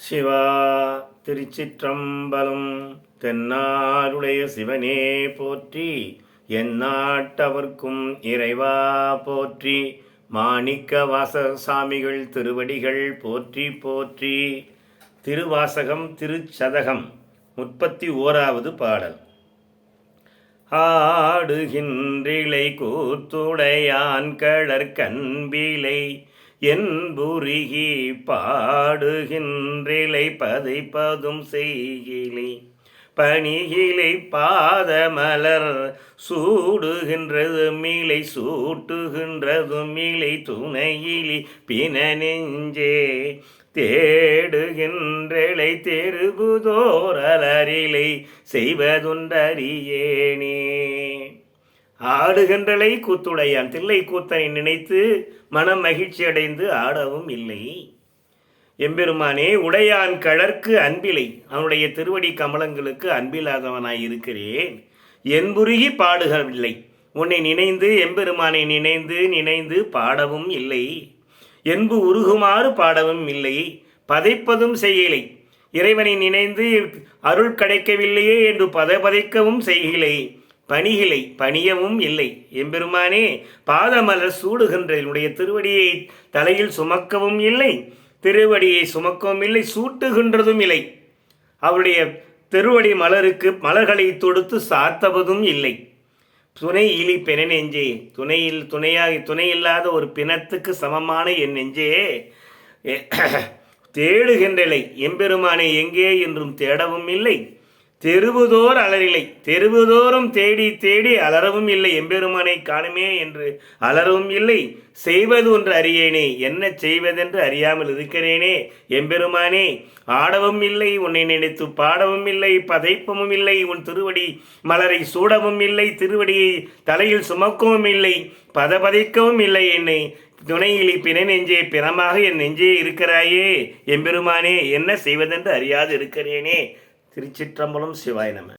சிவா திருச்சிற்றம்பலம். தென்னாருடைய சிவனே போற்றி, எந்நாட்டவர்க்கும் இறைவா போற்றி. மாணிக்க வாசகசாமிகள் திருவடிகள் போற்றி போற்றி. திருவாசகம் திருச்சதகம் 31வது பாடல். ஆடுகின்றிலை கூத்துடையான் கழற்கண்பிலை என்புருகி பாடுகின்றிலை பதைப்பதும் செய்கிலை பணிகிலை பாதமலர் சூடுகின்றது மிலை சூட்டுகின்றது மிலை துணையிலி பின நெஞ்சே தேடுகின்றலை தெருகுதோர் அலரிலை செய்வதுண்டறியேனே. ஆடுகின்றலை கூத்துடையான் தில்லை கூத்தனை நினைத்து மனம் மகிழ்ச்சி அடைந்து ஆடவும் இல்லை. எம்பெருமானே, உடையான் கழற்கு அன்பிலை, அவனுடைய திருவடி கமலங்களுக்கு அன்பில்லாதவனாய் இருக்கிறேன். என்புருகி பாடுகவில்லை, உன்னை நினைந்து எம்பெருமானை நினைந்து நினைந்து பாடவும் இல்லை. என்பு உருகுமாறு பாடவும் இல்லை. பதைப்பதும் செய்யலை, இறைவனை நினைந்து அருள் கிடைக்கவில்லையே என்று பதைக்கவும் செய்யலை. பணிகிலை, பணியவும் இல்லை. எம்பெருமானே, பாதமலர் சூடுகின்ற என்னுடைய திருவடியை தலையில் சுமக்கவும் இல்லை, திருவடியை சுமக்கவும் இல்லை, சூட்டுகின்றதும் இல்லை. அவருடைய திருவடி மலருக்கு மலர்களை தொடுத்து சாத்தவதும் இல்லை. துணை இலி பெண நெஞ்சே, துணையில்லாத ஒரு பிணத்துக்கு சமமான என் நெஞ்சே தேடுகின்றலை, எம்பெருமானை எங்கே என்றும் தேடவும் இல்லை. தெருவுதோர் அலரில்லை, தெருவுதோறும் தேடி தேடி அலறவும் இல்லை. எம்பெருமானை காணுமே என்று அலறவும் இல்லை. செய்வது ஒன்று அறியேனே, என்ன செய்வதென்று அறியாமல் இருக்கிறேனே. எம்பெருமானே, ஆடவும் இல்லை, உன்னை நினைத்து பாடவும் இல்லை, பதைப்பவும் இல்லை, உன் திருவடி மலரை சூடவும் இல்லை, திருவடியை தலையில் சுமக்கவும் இல்லை, பதைக்கவும் இல்லை. என்னை துணையிலி பிணை நெஞ்சே, பிணமாக என் நெஞ்சே இருக்கிறாயே. எம்பெருமானே, என்ன செய்வதென்று அறியாது இருக்கிறேனே. திருச்சிற்றம்பலம். சிவாய நம.